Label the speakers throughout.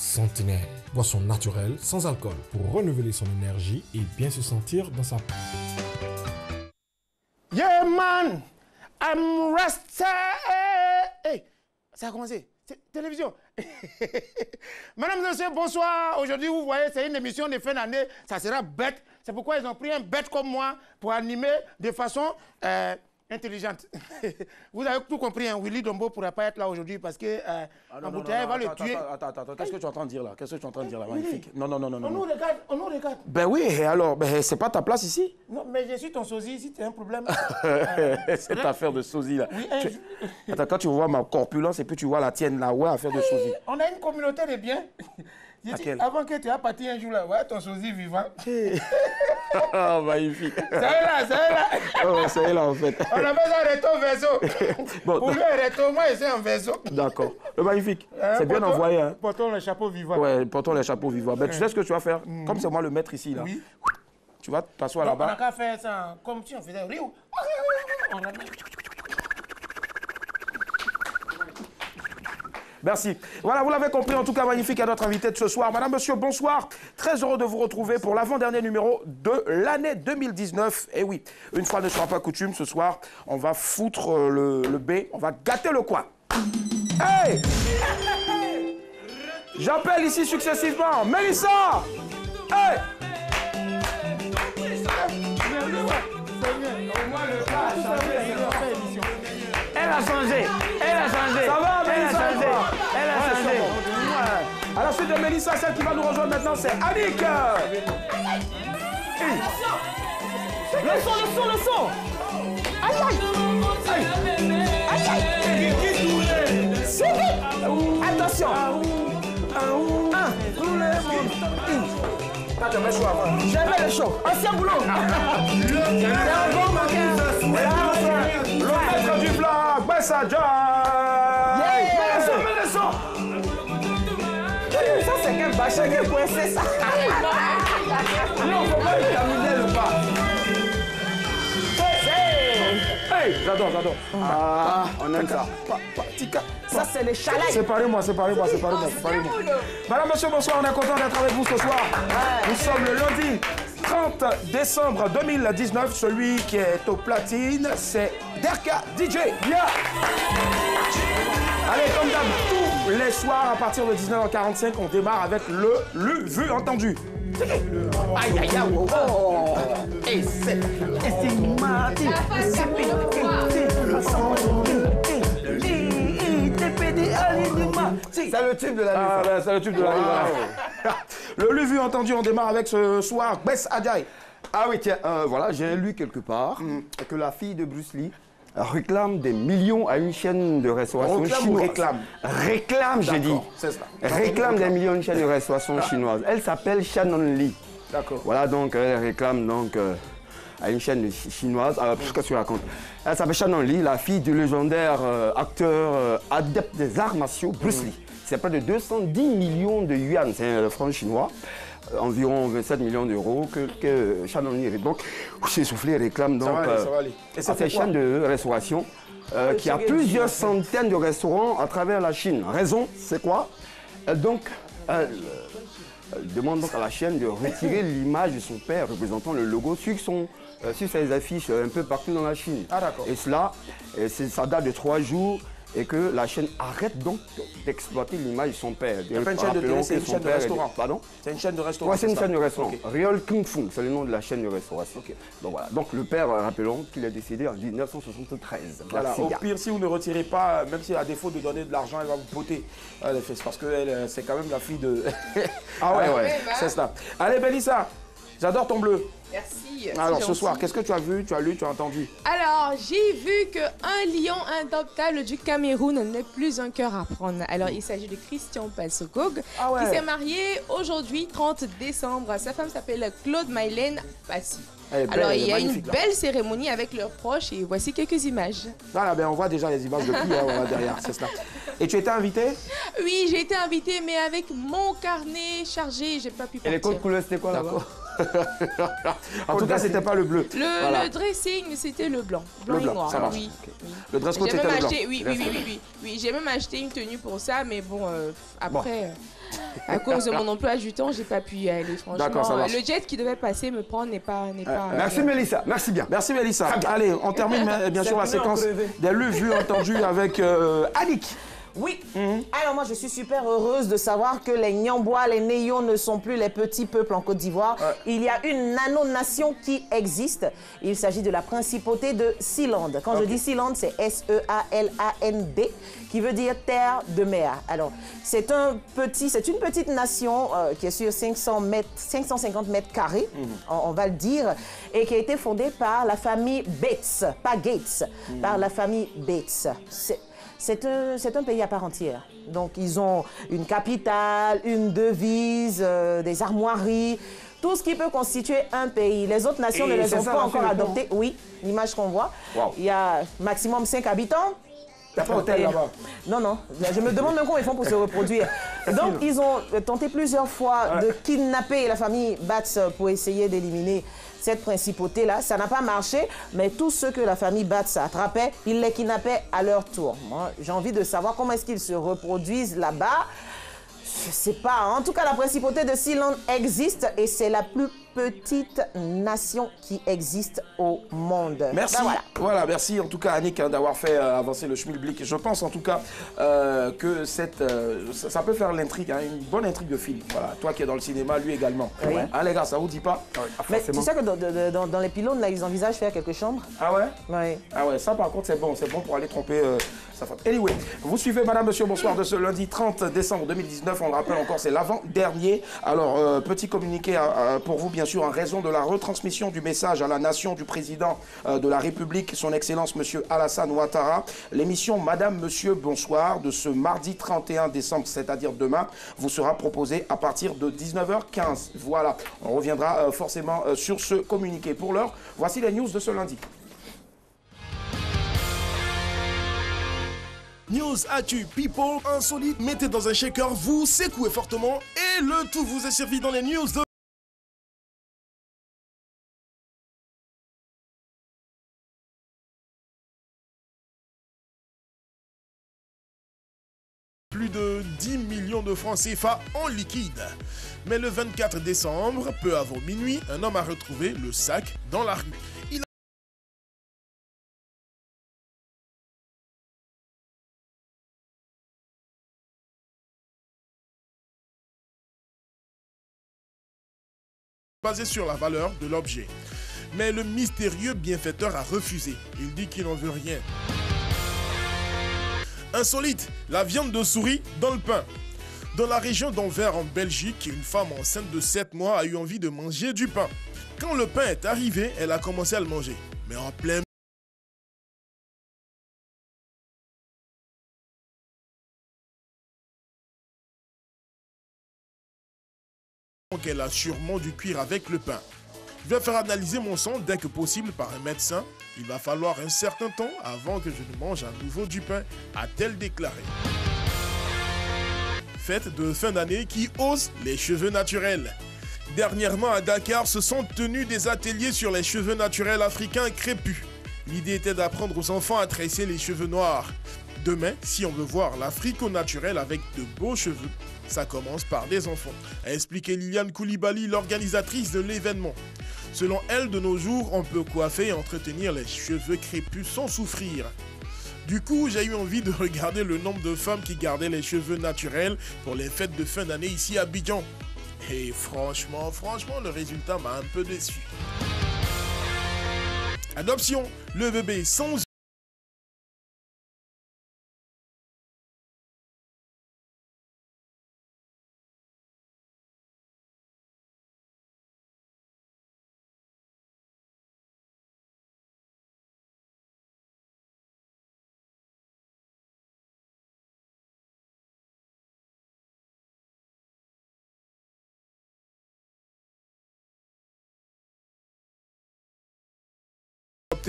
Speaker 1: Centenaire. Boisson naturelle, sans alcool, pour renouveler son énergie et bien se sentir dans sa peau.
Speaker 2: Yeah man, I'm Rasta. Hey, ça a commencé. Télévision. Mesdames et messieurs, bonsoir. Aujourd'hui, vous voyez, c'est une émission de fin d'année. Ça sera bête. C'est pourquoi ils ont pris un bête comme moi pour animer de façon intelligente. Vous avez tout compris, hein? Willy Dombo ne pourra pas être là aujourd'hui parce que l'embouteillage va le tuer.
Speaker 3: Attends, qu'est-ce que tu es en train de dire là? Qu'est-ce que tu es en train de dire là, magnifique? Non.
Speaker 2: On nous regarde.
Speaker 3: Ben oui, et alors, ben, c'est pas ta place ici?
Speaker 2: Non, mais je suis ton sosie, si tu as un problème.
Speaker 3: Cette affaire de sosie là.
Speaker 2: Oui,
Speaker 3: Attends, quand tu vois ma corpulence et puis tu vois la tienne là, ouais, affaire de sosie.
Speaker 2: On a une communauté de biens. Avant que tu aies parti un jour là, ouais, ton sosie vivant.
Speaker 3: Oh, magnifique.
Speaker 2: C'est là.
Speaker 3: Oh, c'est là en fait.
Speaker 2: On appelle ça recto verso.
Speaker 3: Bon,
Speaker 2: pour lui, un recto, moi, c'est un verso.
Speaker 3: d'accord. Le magnifique. C'est bien envoyé. Hein?
Speaker 2: Portons le chapeau vivant.
Speaker 3: Ouais, portons les chapeaux vivants. Ben, tu sais ce que tu vas faire? Comme c'est moi le maître ici là.
Speaker 2: Oui.
Speaker 3: Tu vas t'asseoir
Speaker 2: On n'a
Speaker 3: là-bas.
Speaker 2: qu'à faire ça comme si on faisait Rio.
Speaker 3: Merci. Voilà, vous l'avez compris, en tout cas, magnifique à notre invité de ce soir. Madame, monsieur, bonsoir. Très heureux de vous retrouver pour l'avant-dernier numéro de l'année 2019. Et oui, une fois ne sera pas coutume, ce soir, on va foutre le B, on va gâter le coin. Hey! J'appelle ici successivement Mélissa! Hey!
Speaker 4: Elle a changé.
Speaker 3: Ça va, Mélissa?
Speaker 4: Elle a changé.
Speaker 3: À la suite de Mélissa, celle qui va nous rejoindre maintenant, c'est Annick.
Speaker 4: Le son. Aïe. Attention. Jamais le show. Ancien boulot.
Speaker 3: Le maître du vlog, Bessa Joy. Mets le son.
Speaker 4: Ça, c'est quel bâché qui est coincé, ça.
Speaker 3: Non, faut pas terminer le pas. Hey, j'adore. Ah, on aime ça.
Speaker 4: Ça, c'est les chalets.
Speaker 3: Séparez-moi. Madame, monsieur, bonsoir, on est content d'être avec vous ce soir. Nous sommes le lundi 30 décembre 2019. Celui qui est au platine, c'est Derka DJ. Yeah. Allez, comme d'hab, tous les soirs, à partir de 19h45, on démarre avec le vu entendu.
Speaker 4: Aïe, oh. Et c'est mardi.
Speaker 2: C'est le type de la
Speaker 3: Ah, ben, c'est le tube de la vie. Le vu entendu, on démarre avec ce soir, Bess Adjaye.
Speaker 5: Ah oui, tiens, voilà, j'ai lu quelque part que la fille de Bruce Lee réclame des millions à une chaîne de restauration chinoise. Réclame, j'ai dit.
Speaker 3: C'est ça.
Speaker 5: Réclame des millions à une chaîne de restauration chinoise. Elle s'appelle Shannon Lee.
Speaker 3: D'accord.
Speaker 5: Voilà, donc elle réclame donc à une chaîne chinoise. Qu'est-ce que tu racontes? Elle s'appelle Shannon Lee, la fille du légendaire acteur adepte des arts martiaux, Bruce Lee. C'est près de 210 millions de yuan, c'est le franc chinois. Environ 27 millions d'euros que Shannon Lee donc s'est soufflé réclame donc
Speaker 3: ça va aller. Et ça
Speaker 5: à
Speaker 3: fait
Speaker 5: cette
Speaker 3: quoi?
Speaker 5: chaîne de restauration qui a plusieurs centaines de restaurants à travers la Chine. Raison, c'est quoi? Elle demande donc à la chaîne de retirer l'image de son père représentant le logo sur ses affiches un peu partout dans la Chine.
Speaker 3: Ah, d'accord.
Speaker 5: Et cela, ça date de 3 jours. Et que la chaîne arrête donc d'exploiter l'image de son père.
Speaker 3: C'est pas une chaîne de télé, c'est une chaîne de restaurant.
Speaker 5: Pardon?
Speaker 3: C'est une chaîne de restaurant.
Speaker 5: Oui, c'est une chaîne de restaurant.
Speaker 3: Okay.
Speaker 5: Real Kung Fu, c'est le nom de la chaîne de restauration. Okay. Donc voilà. Donc le père, rappelons qu'il est décédé en 1973.
Speaker 3: Voilà.
Speaker 5: Merci,
Speaker 3: Au
Speaker 5: gars.
Speaker 3: pire, si vous ne retirez pas, même si à défaut de donner de l'argent, elle va vous poter les fesses. Parce que c'est quand même la fille de.
Speaker 5: Ah ouais.
Speaker 3: C'est ça. Allez, Bélissa, j'adore ton bleu.
Speaker 6: Merci.
Speaker 3: Alors ce soir, qu'est-ce que tu as vu, tu as lu, tu as entendu?
Speaker 6: Alors, j'ai vu qu'un lion indomptable du Cameroun n'est plus un cœur à prendre. Alors, il s'agit de Christian Passogog, qui s'est marié aujourd'hui, 30 décembre. Sa femme s'appelle Claude Mylène Passy. Alors, il y a une belle cérémonie avec leurs proches et voici quelques images.
Speaker 3: Voilà, ben on voit déjà les images depuis derrière, c'est cela. Et tu étais invité?
Speaker 6: Oui, j'ai été invitée, mais avec mon carnet chargé, j'ai pas pu partir.
Speaker 5: Et les codes couleurs, c'était quoi là-bas?
Speaker 3: En tout cas, c'était pas le bleu.
Speaker 6: Le dressing, c'était le blanc. Blanc et noir.
Speaker 3: Ça marche.
Speaker 6: Oui.
Speaker 3: Le dress code, c'était le blanc.
Speaker 6: Oui, j'ai même acheté une tenue pour ça, mais bon, après... À cause de mon emploi du temps, j'ai pas pu y aller.
Speaker 3: D'accord, ça
Speaker 6: Franchement,
Speaker 3: marche.
Speaker 6: le jet qui devait passer me prendre n'est pas.
Speaker 5: Merci Mélissa, merci bien.
Speaker 3: Merci Mélissa. Allez, on termine bien sûr la séquence des lus, vus, entendus avec Annick.
Speaker 4: Oui. Alors moi, je suis super heureuse de savoir que les Nyambois, les Néyons ne sont plus les petits peuples en Côte d'Ivoire. Il y a une nano-nation qui existe. Il s'agit de la principauté de Sealand. Quand je dis Sealand, c'est S-E-A-L-A-N-D, qui veut dire terre de mer. Alors, c'est une petite nation qui est sur 550 mètres carrés, on va le dire, et qui a été fondée par la famille Bates, pas Gates, par la famille Bates. C'est un pays à part entière. Donc, ils ont une capitale, une devise, des armoiries, tout ce qui peut constituer un pays. Les autres nations ne les ont pas encore adoptées. Oui, l'image qu'on voit.
Speaker 3: Wow.
Speaker 4: Il y a maximum 5 habitants.
Speaker 3: Il n'y a pas d'hôtel là-bas.
Speaker 4: Non. Je me demande même comment ils font pour se reproduire. Donc, ils ont tenté plusieurs fois de kidnapper la famille Bates pour essayer d'éliminer cette principauté-là. Ça n'a pas marché, mais tous ceux que la famille Bates attrapait, ils les kidnappaient à leur tour. Moi, j'ai envie de savoir comment est-ce qu'ils se reproduisent là-bas. Je sais pas. En tout cas, la principauté de Sealand existe et c'est la plus petite nation qui existe au monde.
Speaker 3: Merci.
Speaker 4: Ben
Speaker 3: voilà, merci en tout cas Annick d'avoir fait avancer le schmilblick. Je pense en tout cas que ça peut faire l'intrigue, une bonne intrigue de film. Voilà, toi qui es dans le cinéma, lui également.
Speaker 4: Oui.
Speaker 3: Hein, les gars, ça vous dit pas?
Speaker 4: Mais tu sais que dans les pylônes, là, ils envisagent faire quelques chambres.
Speaker 3: Ah ouais?
Speaker 4: Oui.
Speaker 3: Ah ouais, ça par contre c'est bon pour aller tromper sa femme. Anyway, vous suivez Madame, Monsieur, bonsoir de ce lundi 30 décembre 2019. On le rappelle encore, c'est l'avant-dernier. Alors, petit communiqué pour vous, bien sûr, en raison de la retransmission du message à la nation du président de la République, son Excellence Monsieur Alassane Ouattara. L'émission Madame, Monsieur, bonsoir de ce mardi 31 décembre, c'est-à-dire demain, vous sera proposée à partir de 19h15. Voilà, on reviendra forcément sur ce communiqué. Pour l'heure, voici les news de ce lundi.
Speaker 1: News, actu, people, insolite, mettez dans un shaker, vous secouez fortement et le tout vous est servi dans les news de... Plus de 10 millions de francs CFA en liquide. Mais le 24 décembre, peu avant minuit, un homme a retrouvé le sac dans la rue. Basé sur la valeur de l'objet. Mais le mystérieux bienfaiteur a refusé. Il dit qu'il n'en veut rien. Insolite, la viande de souris dans le pain. Dans la région d'Anvers en Belgique, une femme enceinte de 7 mois a eu envie de manger du pain. Quand le pain est arrivé, elle a commencé à le manger. Mais en plein qu'elle a sûrement dû cuire avec le pain. Je vais faire analyser mon sang dès que possible par un médecin. Il va falloir un certain temps avant que je ne mange à nouveau du pain, a-t-elle déclaré. Fête de fin d'année qui hausse les cheveux naturels. Dernièrement à Dakar se sont tenus des ateliers sur les cheveux naturels africains crépus. L'idée était d'apprendre aux enfants à tresser les cheveux noirs. Demain, si on veut voir l'Afrique au naturel avec de beaux cheveux, ça commence par des enfants, a expliqué Liliane Koulibaly, l'organisatrice de l'événement. Selon elle, de nos jours, on peut coiffer et entretenir les cheveux crépus sans souffrir. Du coup, j'ai eu envie de regarder le nombre de femmes qui gardaient les cheveux naturels pour les fêtes de fin d'année ici à Abidjan. Et franchement, le résultat m'a un peu déçu. Adoption, le bébé sans...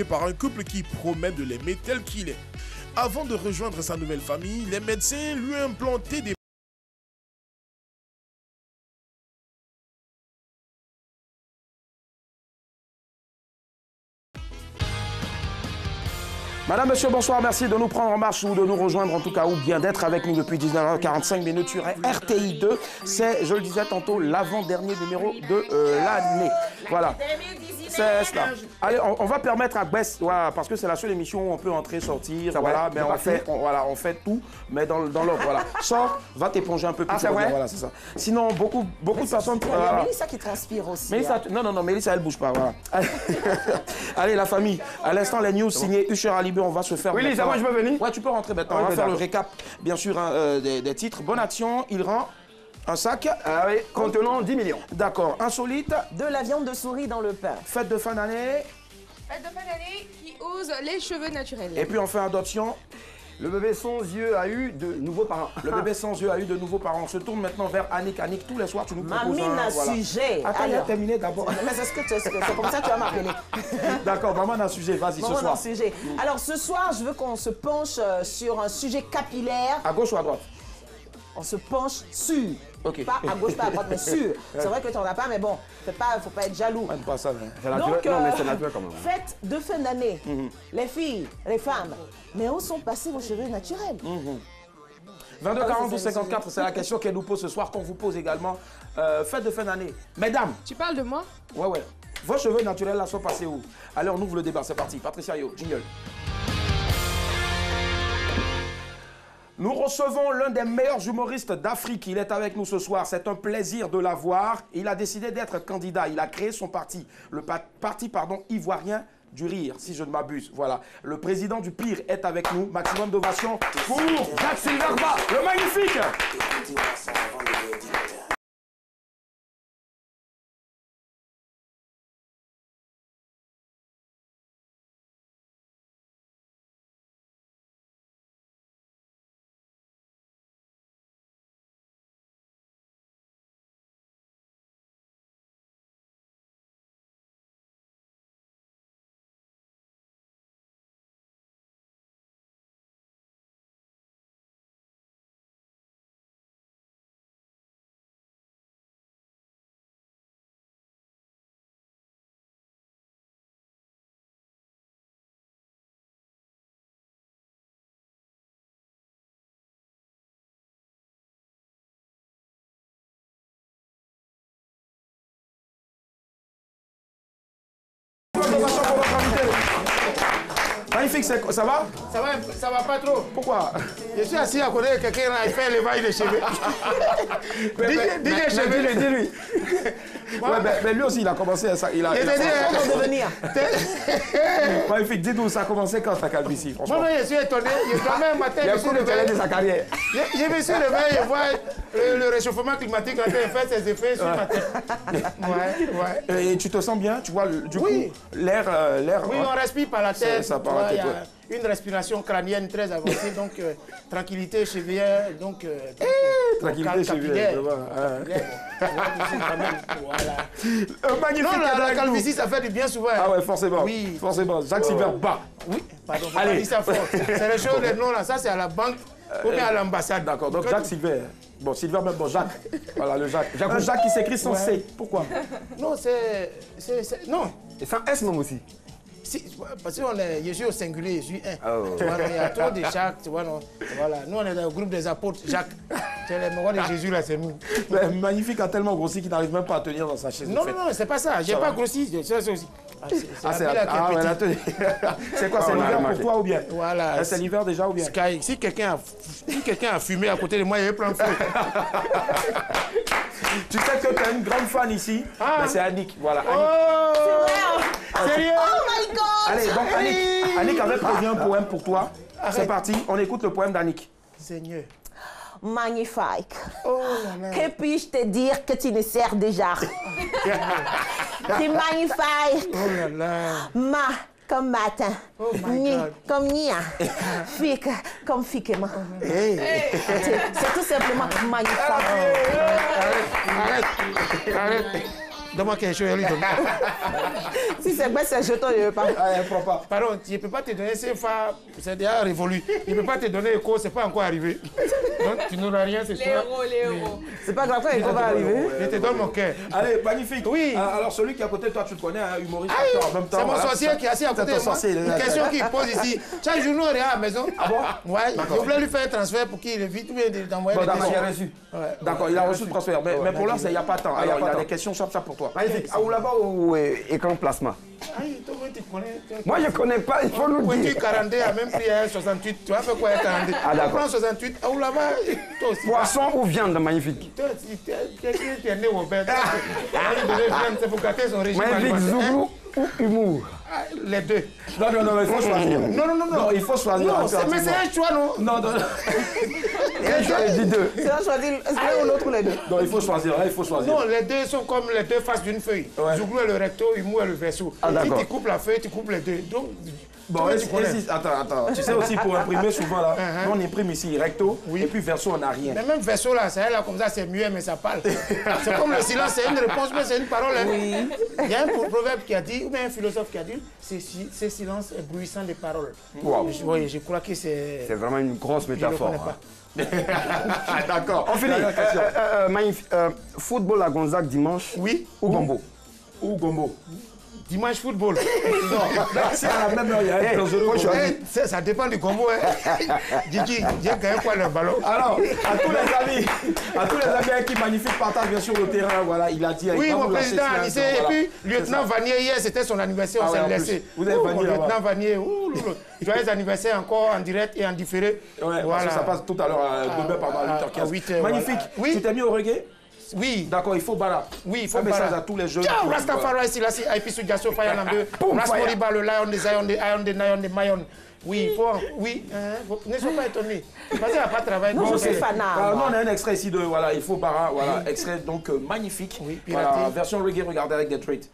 Speaker 1: par un couple qui promet de l'aimer tel qu'il est. Avant de rejoindre sa nouvelle famille, les médecins lui ont implanté des
Speaker 3: Madame, monsieur, bonsoir. Merci de nous prendre en marche ou de nous rejoindre, en tout cas, ou bien d'être avec nous depuis 19h45 minutes sur RTI 2. C'est, je le disais tantôt, l'avant-dernier numéro de l'année. Voilà. C'est cela. Allez, on va permettre à Bess, voilà, parce que c'est la seule émission où on peut entrer, sortir, voilà, mais on fait tout, mais dans l'ordre, voilà. Sors, va t'éponger un peu plus.
Speaker 5: C'est vrai?
Speaker 3: Voilà, c'est ça. Sinon, beaucoup de personnes...
Speaker 4: Il y a Mélissa qui transpire aussi.
Speaker 3: Mélissa, non, Mélissa, elle bouge pas, voilà. Allez, la famille, à l'instant, les news signées Usher Alibé, on va se faire...
Speaker 5: Oui, Lisa, moi je peux venir?
Speaker 3: Ouais, tu peux rentrer maintenant. On va faire le récap, bien sûr, des titres. Bonne action, il rend... Un sac
Speaker 5: contenant 10 millions.
Speaker 3: D'accord. Insolite.
Speaker 4: De la viande de souris dans le pain.
Speaker 3: Fête de fin d'année.
Speaker 6: Fête de fin d'année qui ose les cheveux naturels.
Speaker 3: Et puis on fait adoption.
Speaker 5: Le bébé sans yeux a eu de nouveaux parents.
Speaker 3: Le bébé sans yeux a eu de nouveaux parents. On se tourne maintenant vers Annick. Annick, tous les soirs, tu nous proposes
Speaker 4: un sujet.
Speaker 3: Attends, il a terminé d'abord.
Speaker 4: Mais c'est comme ça que tu vas m'appeler.
Speaker 3: D'accord, maman a un sujet. Vas-y, ce soir.
Speaker 4: Sujet. Alors ce soir, je veux qu'on se penche sur un sujet capillaire.
Speaker 3: À gauche ou à droite?
Speaker 4: On se penche sur.
Speaker 3: Okay.
Speaker 4: Pas à gauche, pas à droite, mais sûr. C'est vrai que tu n'en as pas, mais bon, faut pas être jaloux.
Speaker 3: Pas ça, mais...
Speaker 4: Donc,
Speaker 5: non, mais c'est naturel quand même.
Speaker 4: Fête de fin d'année, les filles, les femmes, mais où sont passés vos cheveux naturels?
Speaker 3: 22 42 54, c'est la question qu'elle nous pose ce soir, qu'on vous pose également. Fête de fin d'année. Mesdames.
Speaker 6: Tu parles de moi?
Speaker 3: Ouais. Vos cheveux naturels là sont passés où? Allez, on ouvre le débat, c'est parti. Patricia Yo, jingle. Nous recevons l'un des meilleurs humoristes d'Afrique. Il est avec nous ce soir. C'est un plaisir de l'avoir. Il a décidé d'être candidat. Il a créé son parti, le parti ivoirien du rire, si je ne m'abuse. Voilà. Le président du PIR est avec nous. Maximum d'ovation pour Jacques Silverba, le magnifique. Magnifique, ça va?
Speaker 2: Ça va pas trop.
Speaker 3: Pourquoi?
Speaker 2: Je suis assis à côté de quelqu'un là, il fait l'éveil de cheveux.
Speaker 3: Dis-lui. Mais lui aussi, il a commencé ça. Il a
Speaker 4: devenir.
Speaker 3: Magnifique, dis-nous, ça a commencé quand ta calvitie, franchement?
Speaker 2: Moi, je suis étonné. Un matin,
Speaker 3: il a couru de sa carrière.
Speaker 2: Je me suis réveillé et vois le réchauffement climatique en train de faire ses effets sur ma tête. Ouais.
Speaker 3: Et tu te sens bien? Tu vois, du coup, l'air...
Speaker 2: Oui, on respire par la tête.
Speaker 3: Ça part la tête,
Speaker 2: il y a une respiration crânienne très avancée, donc tranquillité chevière, donc...
Speaker 3: tranquillité chevière, magnifique.
Speaker 2: Non, la calvitie, ça fait du bien souvent.
Speaker 3: Ah ouais, forcément. Oui. Forcément. Jacques Silverba.
Speaker 2: Oui, pardon, allez. Ça fort. C'est les choses, les noms là, ça c'est à la banque ou bien à l'ambassade.
Speaker 3: D'accord, donc Jacques Silver. Bon, Silver, même bon, Jacques. Voilà, le Jacques. Jacques qui s'écrit sans C. Pourquoi?
Speaker 2: Non, non.
Speaker 5: Et sans S même aussi.
Speaker 2: Parce que je suis au singulier, je suis un. Oh. Tu vois, il y a trop de Jacques, tu vois, non. Voilà, nous on est dans le groupe des apôtres, Jacques. C'est le moment de Jésus là, c'est nous.
Speaker 3: Magnifique a tellement grossi qu'il n'arrive même pas à tenir dans sa chaise.
Speaker 2: Non, c'est pas ça, j'ai pas grossi, c'est aussi.
Speaker 3: C'est quoi, c'est l'hiver pour toi ou bien?
Speaker 2: Voilà.
Speaker 3: C'est l'hiver déjà ou bien?
Speaker 2: Si quelqu'un a fumé à côté de moi, il y avait plein de feu.
Speaker 3: Tu sais que tu es une grande fan ici, c'est Annick. Voilà.
Speaker 2: Oh,
Speaker 4: sérieux? Oh my God!
Speaker 3: Allez, donc Annick avait prévu un poème pour toi. C'est parti, on écoute le poème d'Annick.
Speaker 2: Seigneur.
Speaker 4: Magnifique.
Speaker 2: Oh là là.
Speaker 4: Que puis-je te dire que tu ne sers déjà? C'est magnifique.
Speaker 2: Oh là là.
Speaker 4: Comme matin.
Speaker 2: Oh
Speaker 4: Ni comme nia. Fique comme fiquement. C'est tout simplement magnifique.
Speaker 2: Arrête. Donne-moi quelque chose, lui donne.
Speaker 4: Si c'est bête, c'est jeton, je ne veux pas.
Speaker 3: Ah, elle prend pas.
Speaker 2: Pardon, je ne peux pas te donner CFA, c'est déjà révolu. Je ne peux pas te donner écho, c'est pas encore arrivé. Donc tu n'auras rien ce soir.
Speaker 6: Les héros.
Speaker 4: C'est pas grave, quand l'écho va arriver.
Speaker 2: Je te donne mon cœur.
Speaker 3: Allez, magnifique.
Speaker 2: Oui.
Speaker 3: Alors, celui qui est à côté de toi, tu le connais, un humoriste,
Speaker 2: Ah,
Speaker 3: acteur en même temps.
Speaker 2: c'est mon
Speaker 3: voilà.
Speaker 2: sorcier qui est assis à côté de moi. Une question qu'il pose ici. Chaque jour, nous, on est à la maison.
Speaker 3: Ah bon?
Speaker 2: Ouais, je voulais lui faire un transfert pour qu'il évite d'envoyer
Speaker 3: Bon,
Speaker 2: des
Speaker 3: d'accord, il a
Speaker 2: questions.
Speaker 3: reçu.
Speaker 2: Ouais.
Speaker 3: D'accord, il a reçu le transfert. Mais pour l'instant, il n'y a pas de temps. Alors, il y a des questions chap pour toi.
Speaker 5: Magnifique. Ah, ou là-bas ou écran plasma?
Speaker 2: Aïe, toi, tu connais.
Speaker 5: Moi, je ne connais pas, il faut nous
Speaker 2: Pointu
Speaker 5: dire.
Speaker 2: 42 a même pris un 68. Tu vas faire quoi, 42?
Speaker 5: Ah, d'accord.
Speaker 2: Prends 68. Ah, ou là-bas, toi aussi.
Speaker 5: Poisson ou viande, magnifique?
Speaker 2: Toi, si tu es né au Bénin, c'est pour gâter son régime.
Speaker 5: Magnifique,
Speaker 2: alimentaire.
Speaker 5: Zougou ou humour?
Speaker 2: Ah, les deux.
Speaker 3: Non, il faut choisir.
Speaker 2: Non.
Speaker 3: Il faut choisir.
Speaker 2: Non, mais c'est un choix, non?
Speaker 3: Non.
Speaker 5: Quel choix dit deux?
Speaker 4: C'est un choisir l'un ou l'autre ou les deux.
Speaker 3: Non, il faut choisir. Il faut choisir.
Speaker 2: Non, les deux sont comme les deux faces d'une feuille.
Speaker 3: Ouais.
Speaker 2: Zouglou est le recto, Humour est le verso.
Speaker 5: Ah,
Speaker 2: si
Speaker 5: d'accord.
Speaker 2: tu coupes la feuille, tu coupes les deux. Donc,
Speaker 3: Bon,
Speaker 2: toi, tu connais.
Speaker 3: attends. Tu sais aussi, pour imprimer souvent, là, nous, on imprime ici recto, et puis verso, on n'a rien.
Speaker 2: Mais même verso là, ça là comme ça, c'est muet, mais ça parle. C'est comme le silence, c'est une réponse, mais c'est une parole. Hein.
Speaker 4: Oui.
Speaker 2: Il y a un proverbe qui a dit, ou bien un philosophe qui a dit, ce silence est bruissant de paroles.
Speaker 5: Wow.
Speaker 2: Oui, je crois que c'est.
Speaker 5: C'est vraiment une grosse
Speaker 2: Je ne le
Speaker 5: métaphore.
Speaker 2: connais pas.
Speaker 3: D'accord.
Speaker 5: On finit. Magnifique. Football à Gonzague dimanche
Speaker 2: Oui.
Speaker 5: ou Gombo?
Speaker 3: Ou gombo.
Speaker 2: Dimanche football.
Speaker 3: C'est à la même heure, il y a un dangereux
Speaker 5: faut
Speaker 3: combo.
Speaker 5: choisir.
Speaker 2: Ça dépend du combo. Hein. Gigi, j'ai gagné quoi le ballon?
Speaker 3: Alors, à tous les amis qui magnifique partagent bien sûr le terrain, voilà, il a dit.
Speaker 2: Oui,
Speaker 3: il va
Speaker 2: mon
Speaker 3: vous lâcher
Speaker 2: président
Speaker 3: silence,
Speaker 2: lycée.
Speaker 3: voilà.
Speaker 2: Et puis, lieutenant Vanier, hier, c'était son anniversaire, on
Speaker 3: Ah ouais,
Speaker 2: s'est
Speaker 3: en
Speaker 2: laissé.
Speaker 3: plus. Vous avez
Speaker 2: Ouh,
Speaker 3: Vanier
Speaker 2: mon
Speaker 3: là-bas.
Speaker 2: lieutenant Vanier, joyeux anniversaire encore en direct et en différé.
Speaker 3: Ouais, parce que ça passe tout à l'heure, demain pendant 8h15.
Speaker 2: 8h,
Speaker 3: Magnifique.
Speaker 2: voilà. Oui.
Speaker 3: Tu t'es mis au reggae?
Speaker 2: Oui.
Speaker 3: D'accord, il faut bala.
Speaker 2: Oui, il faut
Speaker 3: un message
Speaker 2: bala.
Speaker 3: à tous les jeunes.
Speaker 2: Ciao,
Speaker 3: qui-
Speaker 2: Rastafari, ici, là, c'est Aipisu Diasso, Fire Nambe, Rasmoriba, le lion des Zion, des Ion, des Nayon, des Mayon. Oui, il faut. Oui, ne sois pas étonné. Parce qu'il n'y a pas de travail.
Speaker 4: Non, je
Speaker 2: Donc,
Speaker 4: suis fanat.
Speaker 3: Alors, nous, on a un extrait ici de. Voilà, il faut bara. Voilà, extrait donc magnifique.
Speaker 2: Oui, piraté.
Speaker 3: Voilà, version reggae, regardez avec des traits.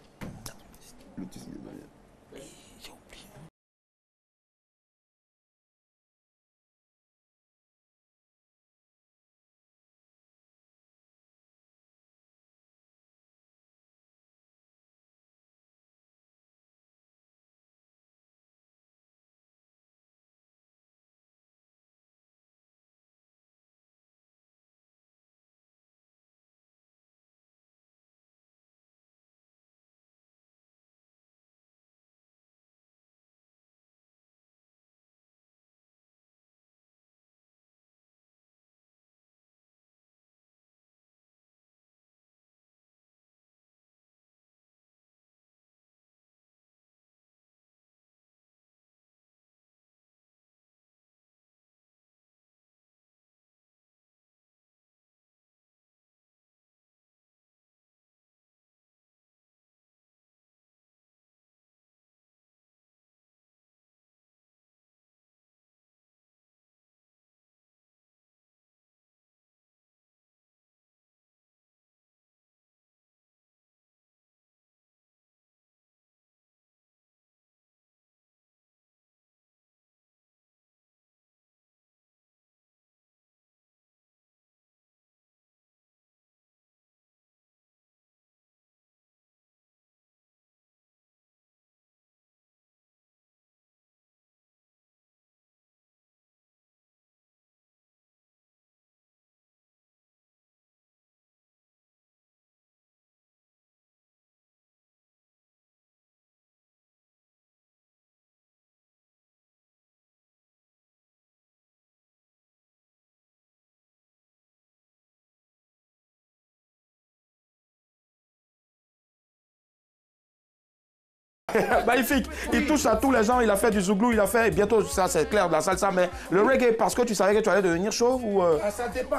Speaker 3: Magnifique. Il touche à tous les gens. Il a fait du zouglou, il a fait. Bientôt, ça c'est clair, de la salsa. Mais le reggae, parce que tu savais que tu allais devenir chauve ou.
Speaker 2: Ah, ça dépend.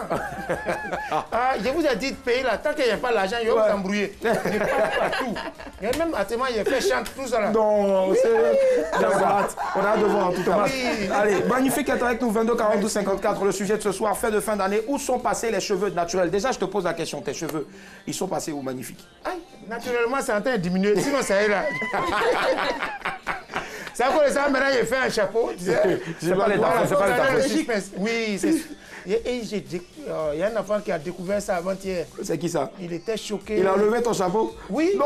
Speaker 2: Je vous ai dit de payer là. Tant qu'il n'y a pas l'argent, il va vous embrouiller. Je parle partout. Et même à témoin, il a fait chanter tout ça là.
Speaker 3: Non, c'est. On a hâte de voir en tout cas.
Speaker 2: Oui.
Speaker 3: Allez, magnifique être avec nous, 22 42 54. Le sujet de ce soir, fait de fin d'année. Où sont passés les cheveux naturels? Déjà, je te pose la question. Tes cheveux, ils sont passés où, magnifique?
Speaker 2: Aïe, naturellement, c'est en train de diminuer. Sinon, ça est là. C'est à cause de ça, maintenant, il fait un chapeau.
Speaker 5: C'est pas l'état, c'est pas l'état.
Speaker 2: Oui, Et il y a un enfant qui a découvert ça avant-hier.
Speaker 3: C'est qui ça?
Speaker 2: Il était choqué.
Speaker 3: Il a enlevé ton chapeau?
Speaker 2: Oui.
Speaker 3: Non.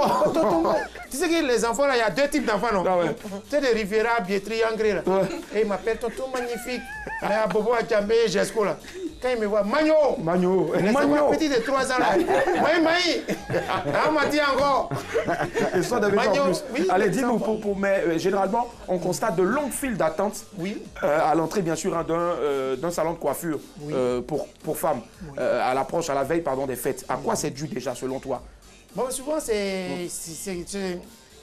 Speaker 2: Tu sais que les enfants, là, il y a deux types d'enfants, non?
Speaker 3: Ah ouais.
Speaker 2: Tu sais, des Rivera, Bietri, Angré, là.
Speaker 3: Ouais.
Speaker 2: Et il m'appelle tonton magnifique. Mais à Bobo, à Djambé, Jesco, là. Quand il me voit, Magno!
Speaker 3: Magno.
Speaker 2: Les enfants petits de 3 ans, là. Maï. On m'a dit encore.
Speaker 3: Ils sont de plus en plus.
Speaker 2: Oui,
Speaker 3: allez, dis-nous, mais généralement, on constate de longues files d'attente à l'entrée, bien sûr, hein, d'un salon de coiffure pour femmes, à l'approche, à la veille, pardon, des fêtes. À quoi c'est dû déjà, selon toi?
Speaker 2: Bon, souvent,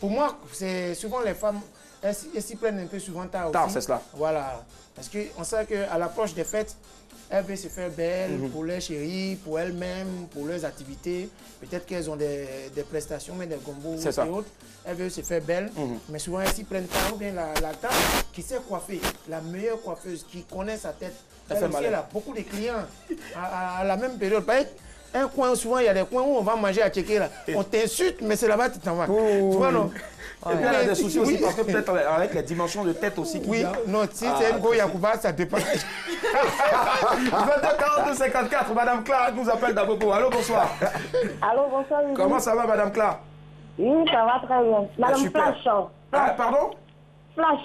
Speaker 2: pour moi, c'est souvent les femmes, elles s'y prennent un peu souvent tard aussi.
Speaker 3: Tard, c'est cela.
Speaker 2: Voilà. Parce qu'on sait qu'à l'approche des fêtes, elles veulent se faire belles pour leurs chéris, pour elles-mêmes, pour leurs activités. Peut-être qu'elles ont des prestations, mais des gombos et autres. Elles veulent se faire belles, mais souvent elles s'y prennent tard. Ou bien la dame qui sait coiffer, la meilleure coiffeuse, qui connaît sa tête, elle a beaucoup de clients à la même période. Par exemple, un coin, souvent il y a des coins où on va manger à checker là. On t'insulte, mais c'est là-bas que tu t'en vas. Tu vois, non?
Speaker 3: Et puis, il y a des soucis aussi, parce que peut-être avec les dimensions de tête aussi.
Speaker 2: Oui, non, si c'est une go Yakuba, ça dépend.
Speaker 3: 22 Madame Clara nous appelle d'Abobo. Allô, bonsoir.
Speaker 7: Allô, bonsoir.
Speaker 3: Comment ça va, Madame Clara?
Speaker 7: Oui, ça va très bien. Madame Flash.
Speaker 3: Ah, pardon?
Speaker 7: Flash.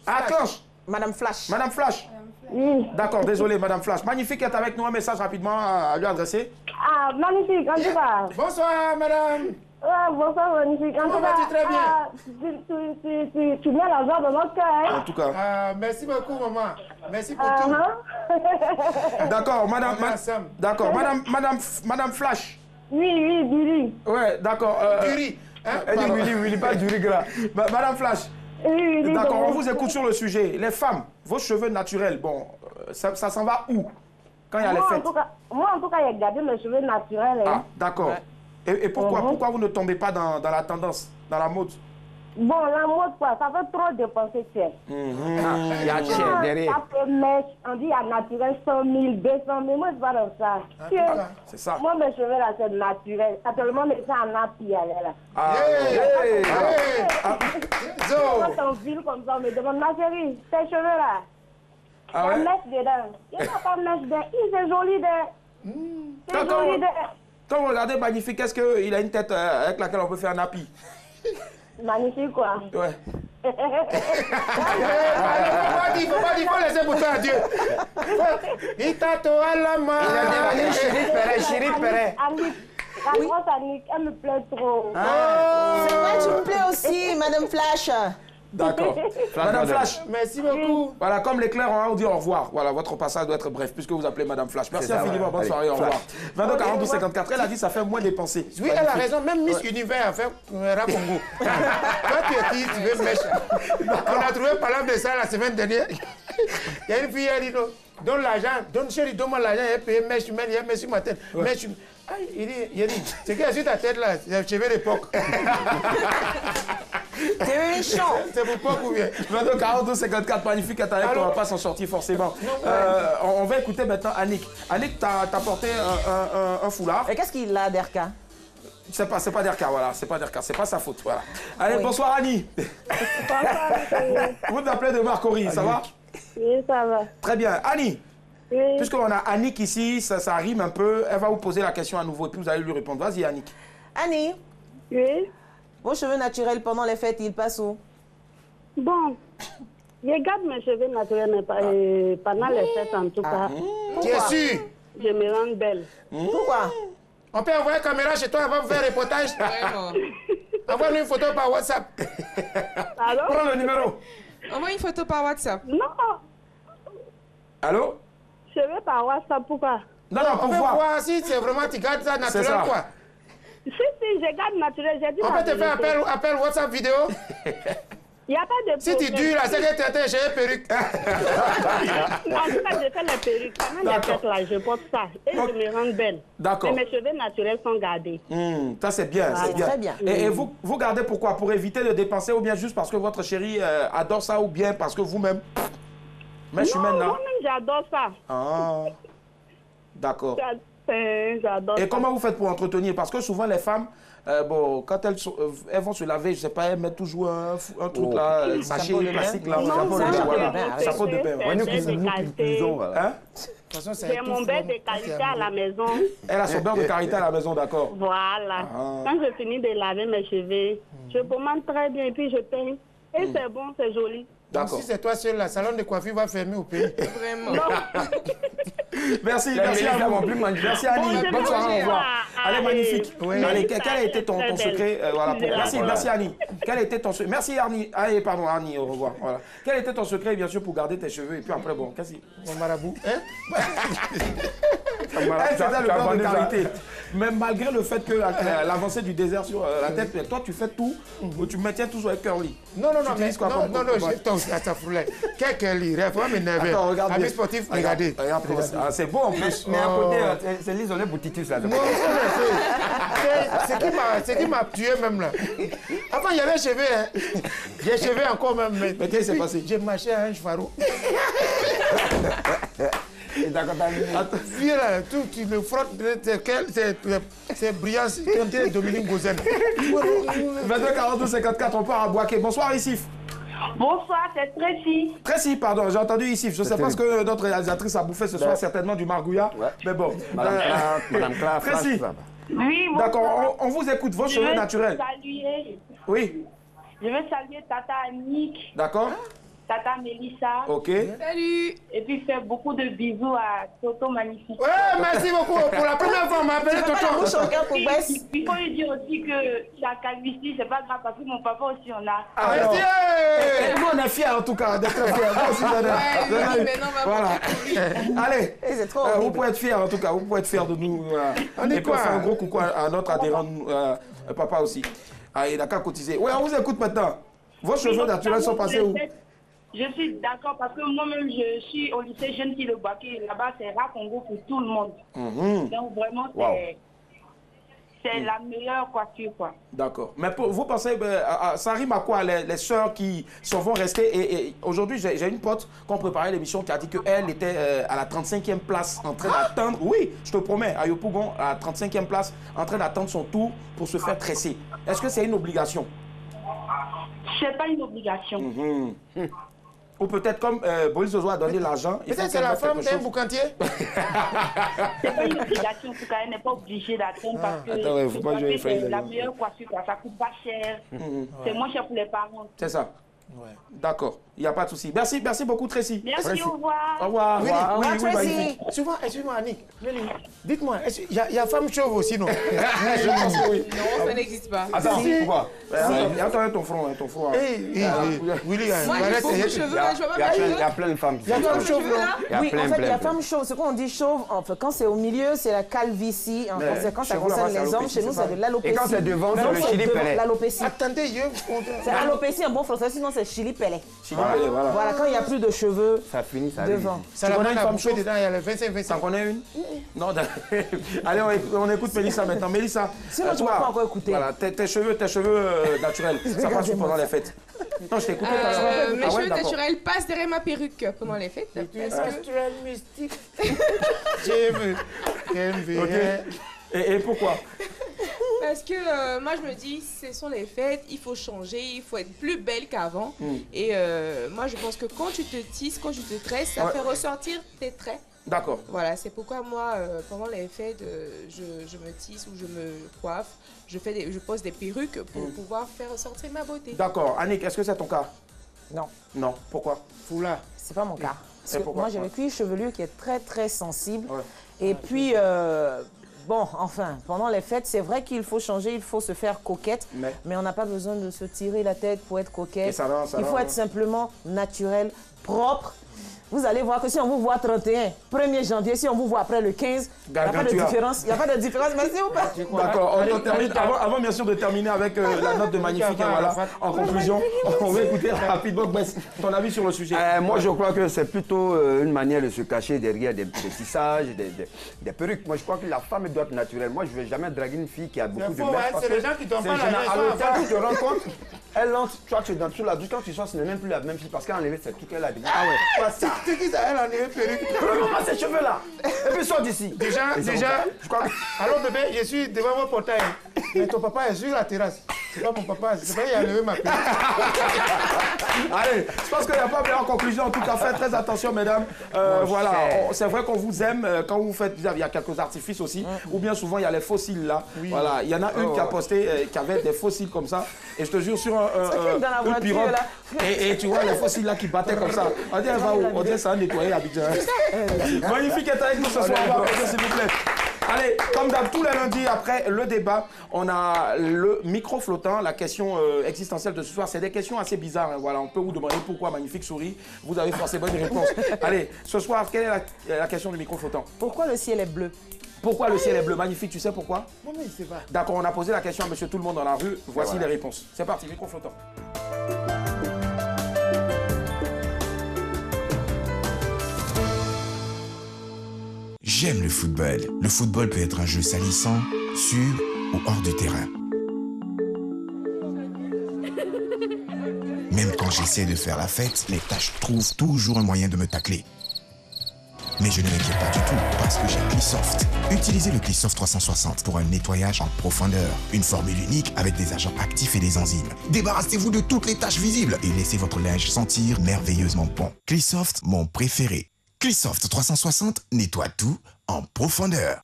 Speaker 3: Ah, Cloche.
Speaker 4: Madame Flash.
Speaker 3: Madame Flash.
Speaker 7: Oui.
Speaker 3: D'accord, désolé, Madame Flash. Magnifique est avec nous, un message rapidement à lui adresser.
Speaker 7: Ah, magnifique, en tout cas.
Speaker 2: Bonsoir, madame.
Speaker 7: Ah, bonsoir, magnifique. En tout cas,
Speaker 2: très bien.
Speaker 7: Tu mets la joie dans notre cœur. Hein?
Speaker 3: En tout cas.
Speaker 2: Merci beaucoup, maman. Merci pour tout.
Speaker 3: D'accord, madame. D'accord, madame Flash.
Speaker 7: Oui, Duri.
Speaker 3: Ouais, d'accord.
Speaker 2: Duri.
Speaker 3: Elle dit Willy, pas Duri, gars. Madame Flash.
Speaker 7: Oui.
Speaker 3: D'accord, on vous écoute sur le sujet. Les femmes, vos cheveux naturels, bon, ça s'en va où quand il y a les fêtes?
Speaker 7: Moi, en tout cas, j'ai gardé mes cheveux naturels. Hein.
Speaker 3: Ah, d'accord. Ouais. Et pourquoi vous ne tombez pas dans la tendance, dans la mode?
Speaker 7: Bon, la mode, quoi, ça fait trop dépenser cher.
Speaker 5: Il y a cher derrière.
Speaker 7: Ça fait mèche, on dit à naturel 100 000, 200 000, moi, c'est pas dans ça.
Speaker 3: C'est ça.
Speaker 7: Moi, mes cheveux, là, c'est naturel. Actuellement, mais c'est en appui, là. Quand on ville comme ça, on me demande, ma chérie, tes cheveux, là, il y a mèche dedans. Il n'y a pas mèche dedans. C'est joli dedans. C'est joli dedans.
Speaker 3: Quand vous regardez Magnifique, est-ce qu'il a une tête avec laquelle on peut faire un appui?
Speaker 7: Magnifique, quoi.
Speaker 3: Ouais.
Speaker 2: Faut pas dire, faut laisser pour toi à Dieu. Il t'a tout à la main.
Speaker 5: Chérie Perret.
Speaker 7: La grosse Annick, elle me plaît trop.
Speaker 4: C'est vrai, tu me plais aussi, Madame Flash.
Speaker 3: D'accord. Madame Flash.
Speaker 2: Merci beaucoup.
Speaker 3: Voilà, comme l'éclair, on va vous dire au revoir. Voilà, votre passage doit être bref, puisque vous appelez Madame Flash. Merci infiniment, bonne soirée, au revoir. 22 42 54, elle a dit ça fait moins dépenser.
Speaker 2: Oui, elle a raison, même Miss Univers a fait Racongo. Toi, tu es qui, tu veux mèche. On a trouvé par exemple de ça la semaine dernière. Il y a une fille, elle dit non, donne l'argent, chérie, donne-moi l'argent, elle paye mèche, il y a mèche sur ma tête. Mèche. Il dit, c'est qu'il y a sur ta tête là, c'est le cheveu d'époque.
Speaker 4: C'est méchant.
Speaker 2: C'est pour pas combien.
Speaker 3: 22 42 54, Magnifique est avec, on va pas s'en sortir forcément. On va écouter maintenant Annick. Annick, t'as porté un foulard.
Speaker 4: Et qu'est-ce qu'il a d'Erka?
Speaker 3: C'est pas d'Erka, voilà, c'est pas d'Erka, c'est pas sa faute, voilà. Allez, bonsoir Annie. Vous t'appelez de Marcory, ça va?
Speaker 7: Oui, ça va.
Speaker 3: Très bien. Annie,
Speaker 7: oui.
Speaker 3: Puisqu'on a Annick ici, ça rime un peu, elle va vous poser la question à nouveau et puis vous allez lui répondre. Vas-y Annick.
Speaker 4: Annie.
Speaker 7: Oui.
Speaker 4: Vos cheveux naturels pendant les fêtes, ils passent où?
Speaker 7: Bon, je garde mes cheveux naturels, mais pendant les fêtes en tout cas.
Speaker 2: Tu es sûr?
Speaker 7: Je me rends belle.
Speaker 4: Pourquoi?
Speaker 2: On peut envoyer une caméra chez toi avant de faire un reportage? Envoie-nous une photo par WhatsApp.
Speaker 7: Allô?
Speaker 3: Prends le numéro.
Speaker 6: Envoie une photo par WhatsApp.
Speaker 7: Non.
Speaker 3: Allô?
Speaker 7: Cheveux par WhatsApp, pourquoi?
Speaker 3: Non, pour
Speaker 2: on peut
Speaker 3: voir.
Speaker 2: voir si c'est vraiment tu gardes ça naturel
Speaker 3: ça.
Speaker 2: quoi.
Speaker 7: Si, je garde naturel, j'ai dit.
Speaker 2: On peut te faire appel WhatsApp vidéo.
Speaker 7: Il n'y a pas de
Speaker 2: Si
Speaker 7: problème.
Speaker 2: tu dures la secrétaire, j'ai une perruque.
Speaker 7: En tout cas, je fais les perruques. Pendant les fêtes, là, je porte ça. Et je me rends belle.
Speaker 3: D'accord.
Speaker 7: Et mes cheveux naturels sont gardés.
Speaker 3: Ça, c'est bien, c'est bien.
Speaker 4: Très bien.
Speaker 3: Et vous gardez pourquoi? Pour éviter de dépenser ou bien juste parce que votre chérie adore ça ou bien parce que vous-même... Mais je suis
Speaker 7: Non,
Speaker 3: maintenant.
Speaker 7: moi-même, j'adore ça.
Speaker 3: Ah, d'accord.
Speaker 7: J'adore.
Speaker 3: Et comment vous faites pour entretenir? Parce que souvent les femmes, bon, quand elles vont se laver, je sais pas, elles mettent toujours un truc là, sachet plastique là, chapeau de bain.
Speaker 5: Nous cuisons, voilà.
Speaker 7: J'ai mon beurre de qualité à la maison.
Speaker 3: Elle a son beurre de qualité à la maison, d'accord.
Speaker 7: Voilà. Quand je finis de laver mes cheveux, je pommade très bien et puis je peigne. Et c'est bon, c'est joli.
Speaker 2: Donc, si c'est toi seul, le salon de coiffure va fermer au pays.
Speaker 6: Vraiment.
Speaker 3: Merci à vous. Merci Annie. Bonne soirée, au revoir. Allez, magnifique. Allez, quel a été ton secret? Merci Annie. Quel a été ton secret? Merci Annie. Allez, pardon Annie, au revoir. Voilà. Quel était ton secret, bien sûr, pour garder tes cheveux? Et puis après, bon, qu'est-ce que
Speaker 2: Mon marabout.
Speaker 3: c'était le beurre de qualité. Mais malgré le fait que l'avancée du désert sur la tête, toi tu fais tout, ou tu maintiens toujours avec curly.
Speaker 2: Non, quel curly, il faut m'énerver.
Speaker 3: Attends, regarde.
Speaker 2: Amis sportifs, regardez.
Speaker 3: C'est beau en plus.
Speaker 5: Mais à côté, c'est l'isolé pour Titus là.
Speaker 2: Non, c'est qui m'a tué même là. Avant, il y avait les cheveux, hein. J'ai cheveux encore même. Mais
Speaker 3: qu'est-ce qui s'est passé?
Speaker 2: J'ai marché à un chevalot.
Speaker 3: Viens
Speaker 2: là, tout, tu le frottes, c'est brillant, c'est Dominique Gozen.
Speaker 3: 22 42 54, on part à Boaké. Bonsoir Issif.
Speaker 7: Bonsoir, c'est Tracy.
Speaker 3: Tracy, pardon, j'ai entendu Issif. Je ne sais pas ce que notre réalisatrice a bouffé ce soir, certainement du margouillat. Ouais. Mais bon.
Speaker 5: Madame Clark.
Speaker 3: Tracy.
Speaker 7: Oui, bonsoir.
Speaker 3: D'accord, on vous écoute, vos cheveux naturels. Oui.
Speaker 7: Je veux saluer Tata Annick.
Speaker 3: D'accord.
Speaker 7: Tata Mélissa.
Speaker 3: Ok.
Speaker 6: Salut.
Speaker 7: Et puis faire beaucoup de bisous à Toto Magnifique.
Speaker 2: Ouais, merci beaucoup. Pour la première fois, on m'a appelé Toto.
Speaker 7: Il faut lui dire aussi que la calvitie, c'est pas grave parce que mon papa aussi en a.
Speaker 3: Nous, on est fiers en tout cas d'être fiers. Voilà. Allez, vous pouvez être fiers en tout cas. Vous pouvez être fiers de nous. On est quoi? Un gros coucou à notre adhérent, papa aussi. Ah, il n'a qu'à cotiser. Oui, on vous écoute maintenant. Vos cheveux naturels sont passés où?
Speaker 7: Je suis d'accord parce que moi-même, je suis au lycée Jeune Fille de Boaké. Là-bas, c'est rap Congo pour tout le monde. Donc vraiment, c'est la meilleure coiffure, quoi. D'accord.
Speaker 3: Mais vous pensez, ça rime à quoi les sœurs qui vont rester? Et aujourd'hui, j'ai une pote qu'on préparait l'émission qui a dit qu'elle était à la 35e place en train d'attendre. Oui, je te promets, à Yopougon, à la 35e place, en train d'attendre son tour pour se faire tresser. Est-ce que c'est une obligation?
Speaker 7: C'est pas une obligation.
Speaker 3: Ou peut-être comme Boris Ozo a donné l'argent.
Speaker 2: Peut-être c'est la femme d'un boucantier.
Speaker 7: C'est pas une obligation, en tout cas, elle n'est pas obligée d'attendre parce que c'est la meilleure coiffure, ça coûte pas cher. C'est moins cher pour les parents.
Speaker 3: C'est ça. Ouais. D'accord, il n'y a pas de souci. Merci beaucoup Tracy.
Speaker 7: Merci, au revoir.
Speaker 3: Au revoir.
Speaker 2: Oui, Tracy. Souvent, excuse-moi Annick, dites-moi, il y a femme chauve aussi, non?
Speaker 3: Je pense que oui.
Speaker 6: Non, ça n'existe pas.
Speaker 5: Attends, pourquoi?
Speaker 3: Attends, ton front.
Speaker 2: Willy,
Speaker 6: arrête.
Speaker 5: Il y a plein de femmes.
Speaker 2: Il y a femme chauve,
Speaker 4: oui, en fait, il y a femme chauve. Ce qu'on dit chauve, quand c'est au milieu, c'est la calvitie. En conséquence, ça concerne les hommes. Chez nous, c'est de l'alopécie.
Speaker 5: Et quand c'est devant, c'est le chili pelé.
Speaker 4: L'alopécie.
Speaker 2: Attendez,
Speaker 4: c'est alopécie en bon français, sinon c'est chili pelé.
Speaker 3: Voilà.
Speaker 4: Voilà, quand il n'y a plus de cheveux devant.
Speaker 2: Ça la une femme chauve dedans, il y a le 25-25.
Speaker 3: T'en connais une? Non, allez, on écoute Mélissa maintenant. Mélissa,
Speaker 4: sinon tu ne vas pas encore écouter.
Speaker 3: Voilà, tes cheveux naturels, ça passe pendant les fêtes. Non, je t'ai écouté.
Speaker 6: Mes cheveux naturels passent derrière ma perruque pendant les fêtes.
Speaker 2: Naturel mystique.
Speaker 3: Et pourquoi?
Speaker 6: Parce que moi je me dis, ce sont les fêtes, il faut changer, il faut être plus belle qu'avant. Et moi je pense que quand tu te tisses, quand tu te tresses, ça fait ressortir tes traits.
Speaker 3: D'accord.
Speaker 6: Voilà, c'est pourquoi moi, pendant les fêtes, je me tisse ou je me coiffe, je pose des perruques pour pouvoir faire ressortir ma beauté.
Speaker 3: D'accord. Annick, est-ce que c'est ton cas?
Speaker 4: Non.
Speaker 3: Non, pourquoi?
Speaker 4: Foulard. C'est pas mon cas. Parce que moi j'ai une cuir chevelu qui est très très sensible. Et puis... bon, enfin, pendant les fêtes, c'est vrai qu'il faut changer, il faut se faire coquette, mais on n'a pas besoin de se tirer la tête pour être coquette. Il faut être simplement naturel, propre. Vous allez voir que si on vous voit 31, 1er janvier, si on vous voit après le 15, il n'y a pas de différence. Il n'y a pas de différence, merci ou pas?
Speaker 3: D'accord, on termine. Avant bien sûr de terminer avec la note de magnifique, voilà, en conclusion, on va écouter rapidement ton avis sur le sujet.
Speaker 5: Moi, je crois que c'est plutôt une manière de se cacher derrière des tissages, des perruques. Moi, je crois que la femme doit être naturelle. Moi, je ne vais jamais draguer une fille qui a beaucoup de mèches.
Speaker 2: C'est les gens qui t'ont pas la maison.
Speaker 5: Tu te rends compte, elle entre, tu vois que c'est dans toute la douche, quand tu sors, ce n'est même plus la même fille parce qu'elle a enlevé cette truc qu'elle a dit. Ah ouais, pas ça.
Speaker 2: C'est qui ça, elle en est perruque?
Speaker 3: Maman, ces cheveux-là. Et puis sors d'ici.
Speaker 2: Déjà, je crois que... Alors bébé, je suis devant votre portail. Mais ton papa est sur la terrasse. C'est pas mon papa, c'est pas il a levé ma perruque.
Speaker 3: Allez, je pense qu'il n'y a pas bien en conclusion. En tout cas, faites très attention, mesdames. Voilà, c'est vrai qu'on vous aime quand vous faites. Il y a quelques artifices aussi. Ou bien souvent, il y a les fossiles là. Oui. Voilà, il y en a une qui a posté, qui avait des fossiles comme ça. Et je te jure, sur une pirogue. Et tu vois les fossiles là qui battaient comme ça. On dit, on dit ça a nettoyé Abidjan. Magnifique être avec nous ce soir. On va s'il vous plaît. Allez, comme d'hab, tous les lundis, après le débat, on a le micro flottant. La question existentielle de ce soir, c'est des questions assez bizarres. Hein, voilà, on peut vous demander pourquoi Magnifique sourit. Vous avez forcément une réponse. Allez, ce soir, quelle est la question du micro flottant?
Speaker 4: Pourquoi le ciel est bleu?
Speaker 3: Pourquoi le ciel est bleu? Magnifique, tu sais pourquoi?
Speaker 2: Moi, mais je sais pas.
Speaker 3: D'accord, on a posé la question à monsieur tout le monde dans la rue. Voici les réponses. C'est parti, micro flottant.
Speaker 8: J'aime le football. Le football peut être un jeu salissant, sur ou hors du terrain. Même quand j'essaie de faire la fête, les tâches trouvent toujours un moyen de me tacler. Mais je ne m'inquiète pas du tout parce que j'ai Cleansoft. Utilisez le Cleansoft 360 pour un nettoyage en profondeur. Une formule unique avec des agents actifs et des enzymes. Débarrassez-vous de toutes les taches visibles et laissez votre linge sentir merveilleusement bon. Cleansoft, mon préféré. Cleansoft 360 nettoie tout en profondeur.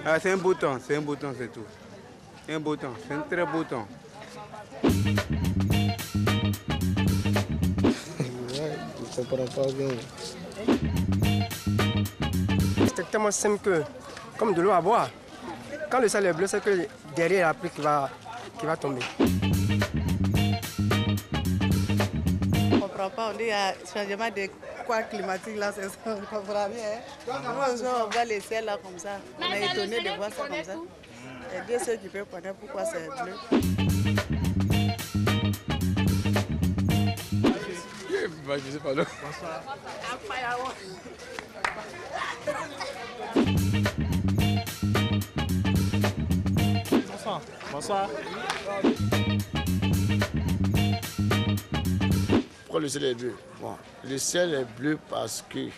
Speaker 9: Ah, c'est un beau temps, c'est tout. C'est un beau temps, c'est un très beau temps. Je ne comprends pas bien.
Speaker 10: C'est tellement simple que, comme de l'eau à boire, quand le ciel est bleu, c'est que derrière la pluie qui va tomber.
Speaker 11: On ne comprend pas, on dit changement de quoi climatique là, c'est ça, on ne comprend bien. Nous, on voit les ciels là comme ça, on est étonné de voir ça comme ça. Et Dieu sait qui peut connaître pourquoi c'est bleu.
Speaker 9: Je sais pas là.
Speaker 12: Bonsoir. Bonsoir.
Speaker 13: Pourquoi le ciel est bleu? Bon, le ciel est bleu parce que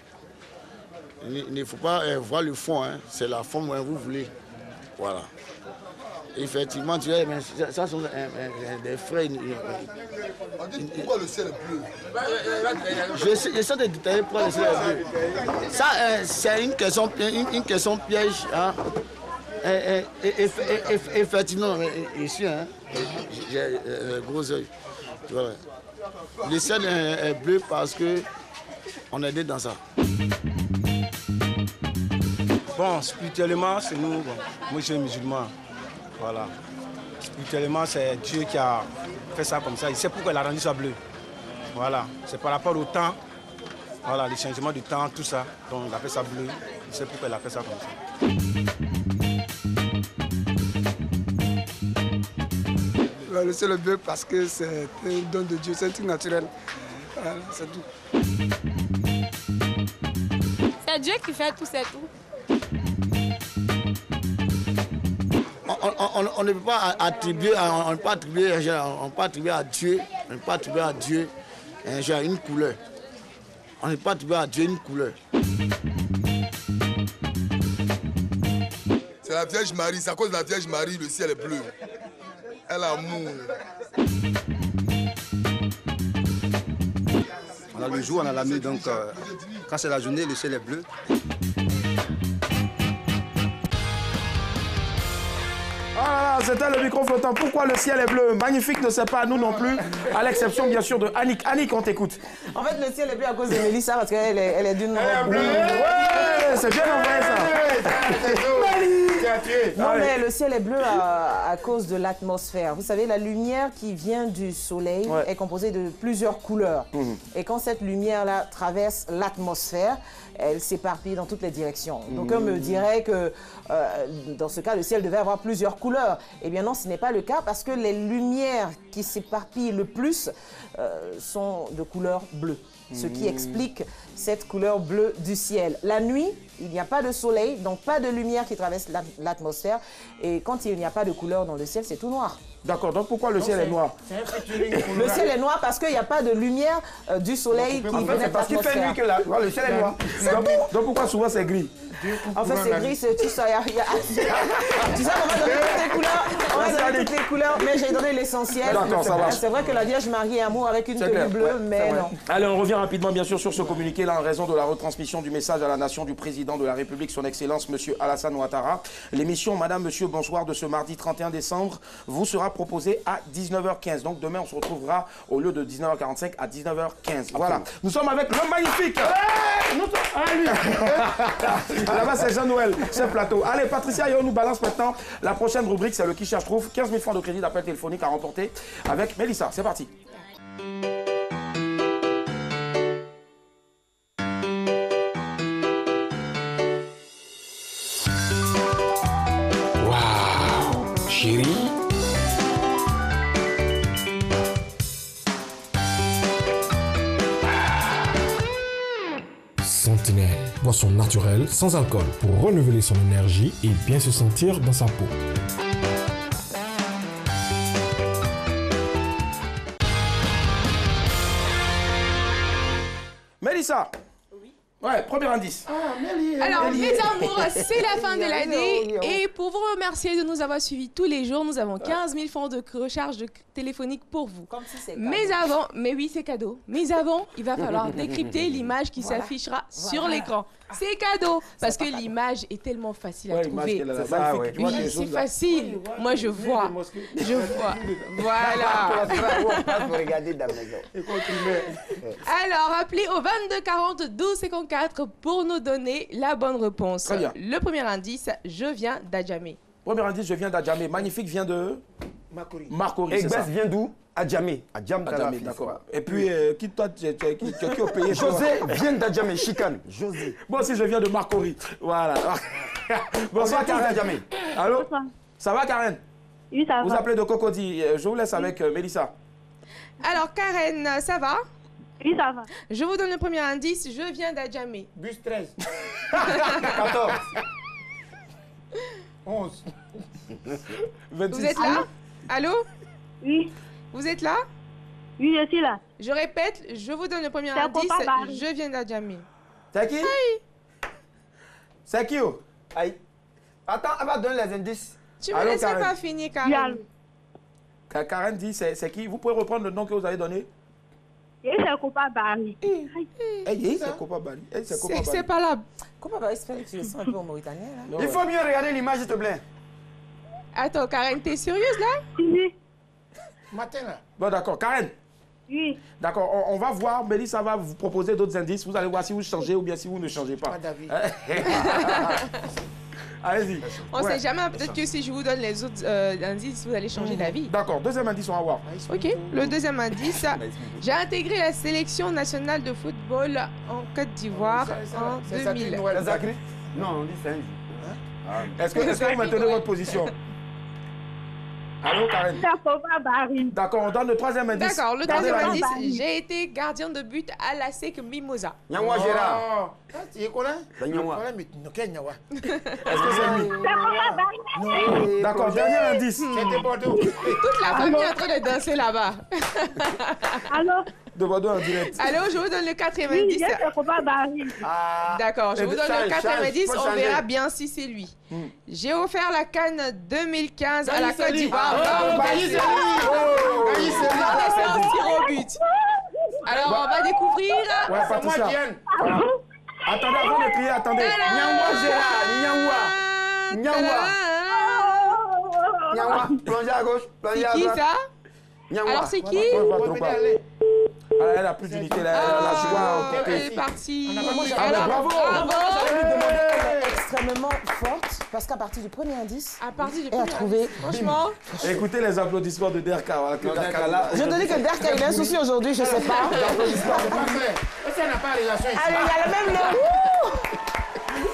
Speaker 13: il ne faut pas voir le fond, hein. C'est la forme que vous voulez. Voilà. Effectivement, tu vois, ça sont des frais.
Speaker 14: Pourquoi le ciel est bleu?
Speaker 13: J'essaie de détailler pourquoi le ciel est bleu. Ça, c'est une question piège. Hein. Effectivement, ici, hein, j'ai un gros œil. Voilà. Le ciel est bleu parce qu'on est né dans ça.
Speaker 9: Bon, spirituellement, c'est nous. Bon, moi, je suis musulman. Voilà. Spirituellement, c'est Dieu qui a fait ça comme ça. Il sait pourquoi il a rendu ça bleu. Voilà. C'est par rapport au temps. Voilà, les changements du temps, tout ça. Donc, il a fait ça bleu. Il sait pourquoi il a fait ça comme ça.
Speaker 10: Le ciel est bleu parce que c'est un don de Dieu, c'est un truc naturel. Voilà, c'est tout.
Speaker 15: C'est Dieu qui fait tout, c'est tout.
Speaker 13: On ne peut pas attribuer, on ne peut pas attribuer à Dieu, on ne peut pas attribuer à Dieu une couleur. On ne peut pas attribuer à Dieu une couleur.
Speaker 14: C'est la Vierge Marie, c'est à cause de la Vierge Marie, le ciel est bleu. Elle a amour.
Speaker 16: On a le jour, on a la nuit, donc quand c'est la journée, le ciel est bleu.
Speaker 3: Ah, c'était le micro flottant. Pourquoi le ciel est bleu? Magnifique ne sait pas, nous non plus, à l'exception bien sûr de Annick. Annick, on t'écoute.
Speaker 4: En fait, le ciel est bleu à cause de Mélissa parce qu'elle est d'une robe bleue.
Speaker 3: Ouais, c'est bien envoyé ça.
Speaker 4: Non, mais le ciel est bleu à cause de l'atmosphère. Vous savez, la lumière qui vient du soleil est composée de plusieurs couleurs. Et quand cette lumière-là traverse l'atmosphère, elle s'éparpille dans toutes les directions. Donc, on me dirait que dans ce cas, le ciel devait avoir plusieurs couleurs. Eh bien non, ce n'est pas le cas parce que les lumières qui s'éparpillent le plus sont de couleur bleue. Ce qui explique cette couleur bleue du ciel. La nuit, il n'y a pas de soleil, donc pas de lumière qui traverse l'atmosphère. Et quand il n'y a pas de couleur dans le ciel, c'est tout noir.
Speaker 3: D'accord, donc pourquoi le ciel est noir?
Speaker 4: Le ciel est noir parce qu'il n'y a pas de lumière du soleil qui vient de l'atmosphère.
Speaker 3: C'est parce qu'il fait nuit que le ciel est noir. Donc pourquoi souvent c'est gris?
Speaker 4: En fait, c'est gris, c'est tout ça. Tu sais, on va donner toutes les couleurs. On va donner toutes les couleurs, mais j'ai donné l'essentiel.
Speaker 3: D'accord, ça va.
Speaker 4: C'est vrai que la Vierge Marie est amour avec une tenue bleue, mais non.
Speaker 3: Allez, on revient rapidement, bien sûr, sur ce communiqué là en raison de la retransmission du message à la nation du président de la République, son Excellence, M. Alassane Ouattara. L'émission Madame, Monsieur, bonsoir de ce mardi 31 décembre vous sera proposée à 19h15. Donc demain, on se retrouvera au lieu de 19h45 à 19h15. Voilà. Nous sommes avec le magnifique. Là-bas, c'est Jean-Noël, ce plateau. Allez, Patricia, on nous balance maintenant. La prochaine rubrique, c'est le qui cherche trouve. 15 000 francs de crédit d'appel téléphonique à remporter avec Mélissa. C'est parti.
Speaker 12: Waouh, chérie. Sentinelle, boisson naturelle sans alcool pour renouveler son énergie et bien se sentir dans sa peau.
Speaker 3: Mélissa. Ouais, premier indice.
Speaker 6: Alors, mes amours, c'est la fin de l'année. Et pour vous remercier de nous avoir suivis tous les jours, nous avons 15 000 francs de recharge téléphonique pour vous.
Speaker 4: Comme si c'est cadeau.
Speaker 6: Mais avant, mais oui, c'est cadeau. Mais avant, il va falloir décrypter l'image qui s'affichera sur l'écran. C'est cadeau, parce que l'image est tellement facile à trouver. Oui, c'est facile. Moi, je vois. Je vois. Voilà. Alors, appelez au 22 40 12 54 pour nous donner la bonne réponse.
Speaker 3: Très bien.
Speaker 6: Le premier indice, je viens d'Adjamé.
Speaker 3: Premier indice, je viens d'Adjamé. Magnifique vient de Marcory.
Speaker 5: Egbès vient d'où? Adjamé. Adjamé,
Speaker 3: d'accord. Et puis, qui toi, qui au pays?
Speaker 5: José vient d'Adjamé, Chicane. José.
Speaker 3: Moi aussi, je viens de Marcory. Voilà. Bonsoir, Karen. Allô? Ça va, Karen?
Speaker 15: Oui, ça va.
Speaker 3: Vous appelez de Cocody. Je vous laisse avec Mélissa.
Speaker 6: Alors, Karen, ça va?
Speaker 15: Oui, ça va.
Speaker 6: Je vous donne le premier indice. Je viens d'Adjamé.
Speaker 2: Bus 13. 14. 11.
Speaker 3: 26.
Speaker 6: Vous êtes là? Allô?
Speaker 15: Oui.
Speaker 6: Vous êtes là?
Speaker 15: Oui, je suis là.
Speaker 6: Je répète, je vous donne le premier indice. Je viens d'Adjamé.
Speaker 3: C'est qui? C'est qui?
Speaker 5: Aïe. Attends, elle va donner les indices.
Speaker 6: Tu me laisses pas finir, Karen.
Speaker 3: Karen dit, c'est qui? Vous pouvez reprendre le nom que vous avez donné?
Speaker 15: Et c'est Copa Barry.
Speaker 3: C'est Copa Barry.
Speaker 6: C'est pas là.
Speaker 4: Copa Barry, c'est un peu au Mauritanien.
Speaker 5: Il faut mieux regarder l'image, s'il te plaît.
Speaker 6: Attends, Karen, t'es sérieuse là?
Speaker 15: Oui.
Speaker 2: Matin là.
Speaker 3: Bon, d'accord. Karen?
Speaker 15: Oui.
Speaker 3: D'accord, on va voir. Mélissa va vous proposer d'autres indices. Vous allez voir si vous changez ou bien si vous ne changez pas. Allez-y.
Speaker 6: On sait jamais, peut-être que si je vous donne les autres indices, vous allez changer d'avis.
Speaker 3: D'accord, deuxième indice, on va voir.
Speaker 6: Ok, le deuxième indice, j'ai intégré la sélection nationale de football en Côte d'Ivoire en 2000.
Speaker 5: Non, on dit c'est un jour.
Speaker 3: Est-ce que vous maintenez votre position? Allô, Karen? D'accord, on donne le troisième indice.
Speaker 6: D'accord, le troisième indice, j'ai été gardien de but à la SEC Mimosa.
Speaker 5: Nyangwa Gérard.
Speaker 2: Tu connais?
Speaker 3: Est-ce que c'est lui? D'accord, dernier indice.
Speaker 2: C'était Bordeaux.
Speaker 6: Toute la famille est en train de danser là-bas.
Speaker 15: Allô?
Speaker 3: De Bordeaux en direct.
Speaker 6: Allô, je vous donne le quatrième indice. D'accord, je vous donne le quatrième indice. On verra bien si c'est lui. J'ai offert la CAN 2015 à la Côte d'Ivoire. C'est un tir au but. Alors, on va découvrir.
Speaker 3: Ouais, Patricia. Attendez, avant de crier, attendez.
Speaker 5: Nyangwa Gérard, Nyangwa. Nyangwa, plongez à gauche, plongez à droite.
Speaker 6: C'est qui ça? Alors, c'est qui?
Speaker 3: Elle a plus d'unité, là. Elle a la joie.
Speaker 6: Elle est partie.
Speaker 3: Bravo!
Speaker 4: Extrêmement forte. Parce qu'à partir du premier indice,
Speaker 6: à partir du
Speaker 4: et à trouver.
Speaker 6: Franchement.
Speaker 3: Écoutez les applaudissements de Derka. Voilà,
Speaker 4: je te dis que Derka, il a un souci aujourd'hui, je ne sais pas.
Speaker 2: Ça n'a pas relation ici.
Speaker 4: Allez, il y a le même nom.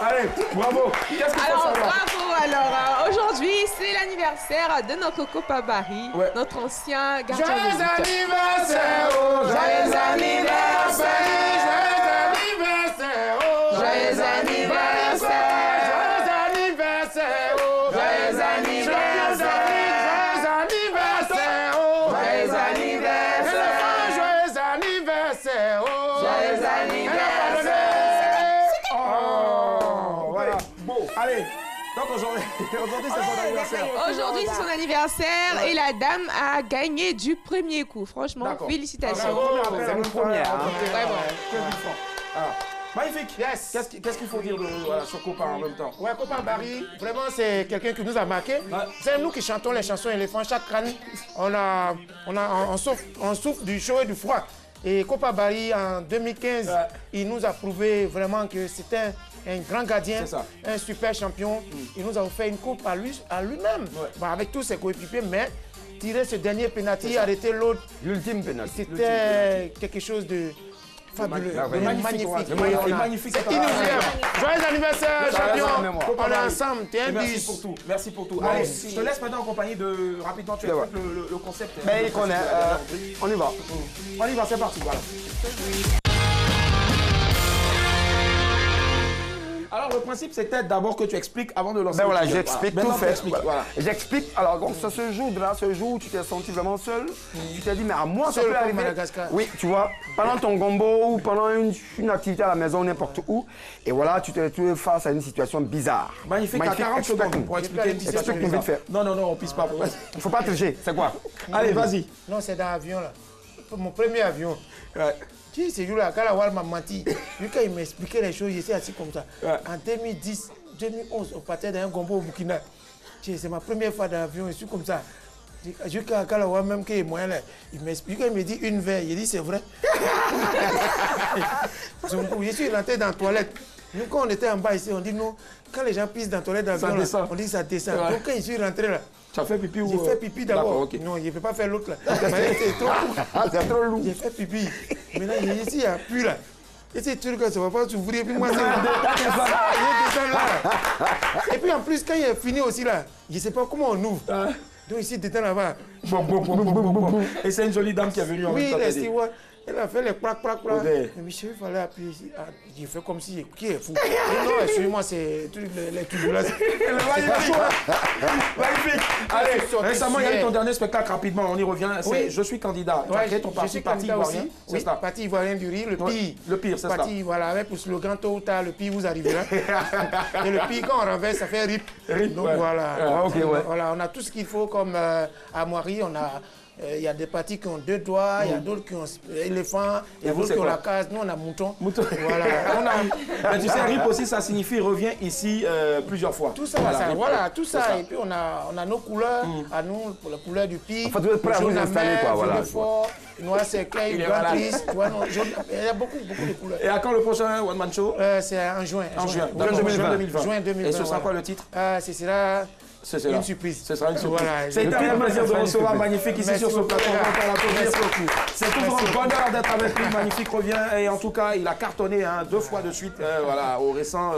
Speaker 3: Allez, bravo.
Speaker 6: Alors, bravo. Alors, aujourd'hui, c'est l'anniversaire de notre Coco Pabari, notre ancien gardien de but.
Speaker 2: Joyeux anniversaire, joyeux anniversaire, joyeux anniversaire, joyeux anniversaire, joyeux anniversaire, joyeux anniversaire, joyeux anniversaire, joyeux anniversaire.
Speaker 3: Allez, donc aujourd'hui c'est son anniversaire.
Speaker 6: Aujourd'hui c'est son anniversaire et la dame a gagné du premier coup. Franchement, félicitations.
Speaker 3: C'est une première.
Speaker 6: Vraiment.
Speaker 3: Magnifique.
Speaker 2: Yes.
Speaker 3: Qu'est-ce qu'il faut dire sur Copa en même temps?
Speaker 2: Ouais, Copa Barry, vraiment c'est quelqu'un qui nous a marqué. C'est nous qui chantons les chansons éléphants. Chaque année, on souffre du chaud et du froid. Et Copa Barry, en 2015, il nous a prouvé vraiment que c'était un grand gardien, un super champion. Il nous a offert une coupe à lui-même, avec tous ses coéquipiers, mais tirer ce dernier penalty, arrêter l'autre.
Speaker 5: L'ultime penalty.
Speaker 2: C'était quelque chose de fabuleux, magnifique.
Speaker 3: C'est
Speaker 2: inoubliable. Joyeux anniversaire, champion. On est ensemble, t'es un
Speaker 3: Merci
Speaker 2: bis.
Speaker 3: pour tout. Merci pour tout. Allez, je te laisse maintenant en compagnie de... Rapidement, tu expliques le concept.
Speaker 5: Mais il connaît. On y va.
Speaker 3: On y va, c'est parti. Voilà. Alors, le principe, c'était d'abord que tu expliques avant de lancer.
Speaker 5: Ben voilà, j'explique tout fait.
Speaker 3: Voilà.
Speaker 5: J'explique. Alors, donc, ce jour où tu t'es senti vraiment seul, tu t'es dit, mais à moi, ça peut arriver.
Speaker 2: Madagascar.
Speaker 5: Oui, tu vois, pendant ton gombo ou pendant une activité à la maison, n'importe où, et voilà, tu t'es retrouvé face à une situation bizarre.
Speaker 3: Magnifique, à 40 secondes pour expliquer une situation bizarre. Non, on pisse pas.
Speaker 5: Il faut pas tricher, c'est quoi?
Speaker 3: Allez, vas-y.
Speaker 2: Non, c'est dans l'avion, là. Mon premier avion. Ce jour-là, quand la Wall m'a menti, lui, quand il m'expliquait les choses, j'étais assis comme ça. En 2010, 2011, on partait dans un gombo au Burkina. C'est ma première fois dans l'avion, je suis comme ça. Jusqu'à quand la Wall, même qu'il est moyen là, il m'explique, il me dit une verre. Il dit, c'est vrai. Je suis rentré dans la toilette. Nous, quand on était en bas ici, on dit non. Quand les gens pissent dans la toilette d'avion, on dit ça descend. Donc quand je suis rentré là,
Speaker 3: tu as fait pipi ou...
Speaker 2: J'ai fait pipi d'abord. Non, je ne peux pas faire l'autre là. C'est trop lourd. J'ai fait pipi. Maintenant, ici, il n'y a plus là. Et ces trucs, ça ne va pas s'ouvrir. Puis moi, c'est là. Et puis en plus, quand il est fini aussi là, je ne sais pas comment on ouvre. Donc ici, dedans là-bas.
Speaker 3: Et c'est une jolie dame qui est venue en même temps.
Speaker 2: Oui, elle a fait les crac. Mais monsieur, il fallait appuyer ici. J'ai fait comme si, qui est fou? Non, excusez-moi, c'est les turbulences.
Speaker 3: Magnifique. Allez, récemment, il y a eu ton dernier spectacle, rapidement, on y revient.
Speaker 2: Oui.
Speaker 3: Je suis candidat. Tu as créé ton parti ivoirien.
Speaker 2: Oui, parti ivoirien du riz, le pire.
Speaker 3: Le pire, c'est ça.
Speaker 2: Parti, voilà, avec pour slogan, tôt ou tard, le pire vous arrivera. Et le pire, quand on renverse, ça fait RIP. Donc voilà. Voilà, on a tout ce qu'il faut comme à Moiri, on a... Il y a des parties qui ont 2 doigts, il y a d'autres qui ont éléphant, il y a d'autres qui ont la case. Nous, on a mouton. Voilà.
Speaker 3: Mais tu sais, RIP aussi, ça signifie revient ici plusieurs fois.
Speaker 2: Tout ça, voilà, tout ça. Et puis, on a nos couleurs à nous, pour la couleur du pic.
Speaker 5: Faut être prêt à vous installer, quoi. Voilà.
Speaker 2: Fort, noir cercueil, blanc gris. Il y a beaucoup de couleurs.
Speaker 3: Et à quand le prochain One Man Show?
Speaker 2: C'est en juin.
Speaker 3: En juin
Speaker 2: 2020.
Speaker 3: Et ce sera quoi le titre?
Speaker 2: Ce sera... une surprise.
Speaker 3: Ce sera une surprise.
Speaker 2: Voilà,
Speaker 3: c'est un plaisir de recevoir Magnifique ici sur ce plateau. C'est toujours un bonheur d'être avec lui. Magnifique revient et en tout cas, il a cartonné 2 fois de suite aux récents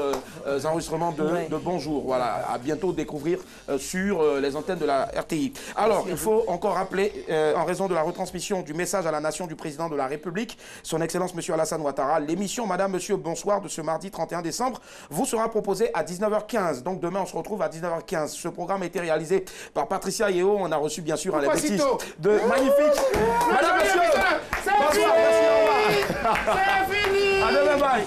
Speaker 3: enregistrements de Bonjour. Voilà, à bientôt découvrir sur les antennes de la RTI. Alors, il faut encore rappeler, en raison de la retransmission du message à la nation du président de la République, son Excellence M. Alassane Ouattara, l'émission Madame, Monsieur, Bonsoir de ce mardi 31 décembre vous sera proposée à 19h15. Donc demain, on se retrouve à 19h15. Ce programme a été réalisé par Patricia Yeo. On a reçu bien sûr un bêtise de Magnifique. Madame, monsieur, bonsoir, merci, au revoir.
Speaker 2: C'est fini.
Speaker 3: À demain, bye.